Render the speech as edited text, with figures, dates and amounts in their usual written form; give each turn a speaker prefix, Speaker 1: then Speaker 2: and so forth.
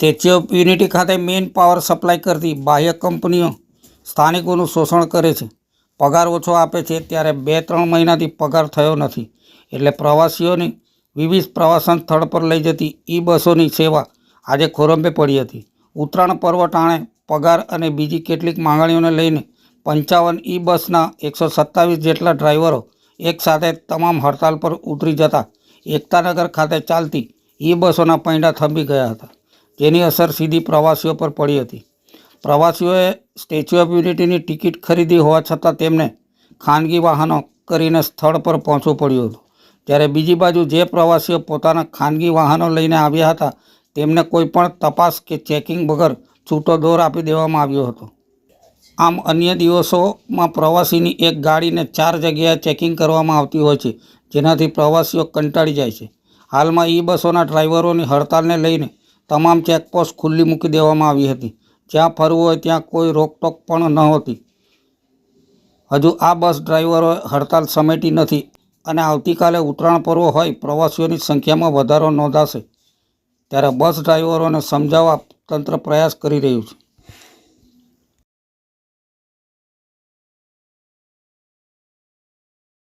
Speaker 1: Statue of unity ખાતે main power supply કરતી બાહ્ય કંપનીઓ સ્થાનિકોનું શોષણ કરે છે, પગાર ઓછો આપે છે, ત્યારે 2-3 મહિનાથી પગાર થયો નથી. એટલે પ્રવાસીઓની વિવિધ પ્રવાસન સ્થળ પર લઈ જતી ઈ-બસોની સેવા આજે ખોરંભે પડી હતી. ઉત્તરાયણ પર્વ ટાણે પગાર અને બીજી કેટલીક માંગણીઓને લઈને 55 ઈ-બસના 127 જેટલા ડ્રાઈવરો એકસાથે તમામ હડતાલ પર ઉતરી જતા એકતાનગર ખાતે ચાલતી ઈ-બસોના પૈડા થંભી ગયા હતા, જેની અસર સીધી પ્રવાસીઓ પર પડી હતી. પ્રવાસીઓએ સ્ટેચ્યુ ઓફ યુનિટીની ટિકિટ ખરીદી હોવા છતાં તેમને ખાનગી વાહનો કરીને સ્થળ પર પહોંચવું પડ્યું હતું. જ્યારે બીજી બાજુ જે પ્રવાસીઓ પોતાના ખાનગી વાહનો લઈને આવ્યા હતા તેમને કોઈપણ તપાસ કે ચેકિંગ વગર છૂટો દોર આપી દેવામાં આવ્યો હતો. આમ અન્ય દિવસોમાં પ્રવાસીની એક ગાડીને 4 જગ્યાએ ચેકિંગ કરવામાં આવતી હોય છે, જેનાથી પ્રવાસીઓ કંટાળી જાય છે. હાલમાં ઈ-બસોના ડ્રાઈવરોની હડતાલને લઈને તમામ ચેકપોસ્ટ ખુલ્લી મૂકી દેવામાં આવી હતી. જ્યાં ફરવું હોય ત્યાં કોઈ રોકટોક પણ નહોતી. હજુ આ બસ ડ્રાઈવરોએ હડતાલ સમેટી નથી અને આવતીકાલે ઉત્તરાયણ પર્વ હોય પ્રવાસીઓની સંખ્યામાં વધારો નોંધાશે ત્યારે બસ ડ્રાઈવરોને સમજાવવા તંત્ર પ્રયાસ કરી રહ્યું છે.